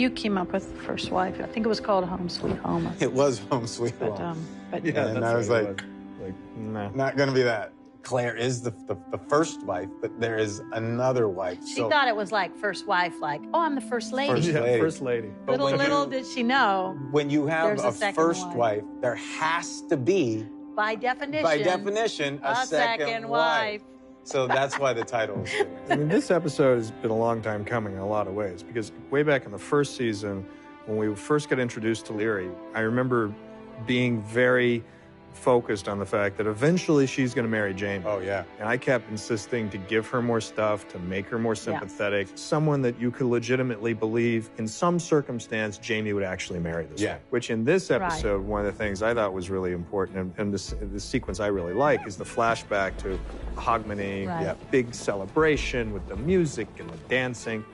You came up with the first wife. I think it was called Home Sweet Home. It was Home Sweet Home. But Yeah, and I was like, nah. not gonna be that. Claire is the first wife, but there is another wife. She thought it was like first wife, like, oh, I'm the first lady. First Yeah, lady. first lady. But Little did she know, when you have there's a a second first wife. wife, there has to be, by definition, a second wife. So that's why the title is given. I mean, this episode has been a long time coming in a lot of ways, because way back in the first season, when we first got introduced to Leary, I remember being very focused on the fact that eventually she's going to marry Jamie. Oh, yeah. And I kept insisting to give her more stuff, to make her more sympathetic, someone that you could legitimately believe in some circumstance Jamie would actually marry this Yeah. way. Which in this episode, one of the things I thought was really important, and the sequence I really like, is the flashback to Hogmanay, big celebration with the music and the dancing.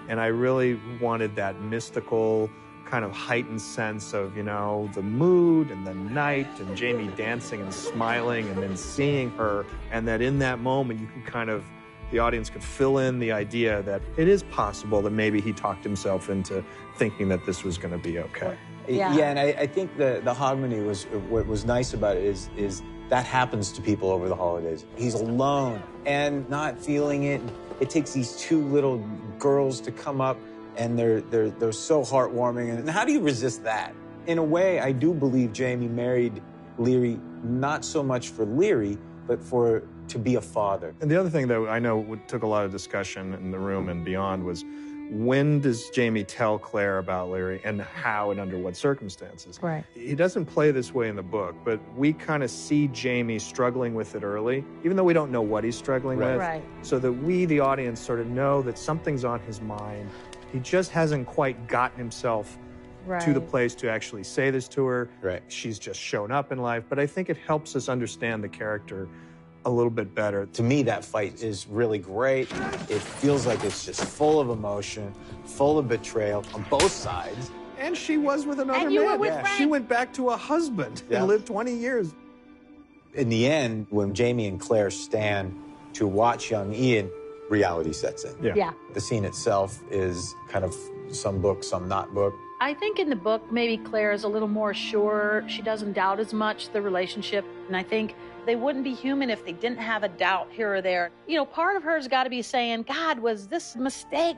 And I really wanted that mystical, kind of heightened sense of, you know, the mood and the night and Jamie dancing and smiling and then seeing her, and that in that moment you could kind of, the audience could fill in the idea that it is possible that maybe he talked himself into thinking that this was going to be okay. Yeah, and I think the Hogmanay was, what was nice about it is that happens to people over the holidays. He's alone and not feeling it. It takes these two little girls to come up, and they're so heartwarming. And how do you resist that? In a way, I do believe Jamie married Leary not so much for Leary, but to be a father. And the other thing that I know took a lot of discussion in the room and beyond was, when does Jamie tell Claire about Leary, and how and under what circumstances? Right. He doesn't play this way in the book, but we kind of see Jamie struggling with it early, even though we don't know what he's struggling with. Right. So that we, the audience, sort of know that something's on his mind. He just hasn't quite gotten himself to the place to actually say this to her. Right. She's just shown up in life, but I think it helps us understand the character a little bit better. To me, that fight is really great. It feels like it's just full of emotion, full of betrayal on both sides. And she was with another you man. were with Frank. She went back to a husband and lived 20 years. In the end, when Jamie and Claire stand to watch young Ian, reality sets in. Yeah. The scene itself is kind of some book, some not book. I think in the book, maybe Claire is a little more sure. She doesn't doubt as much the relationship. And I think they wouldn't be human if they didn't have a doubt here or there. You know, part of her's got to be saying, God, was this a mistake?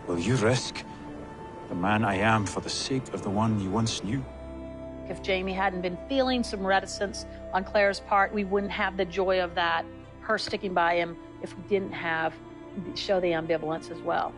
Will you risk the man I am for the sake of the one you once knew? If Jamie hadn't been feeling some reticence on Claire's part, we wouldn't have the joy of that, her sticking by him, if we didn't show the ambivalence as well.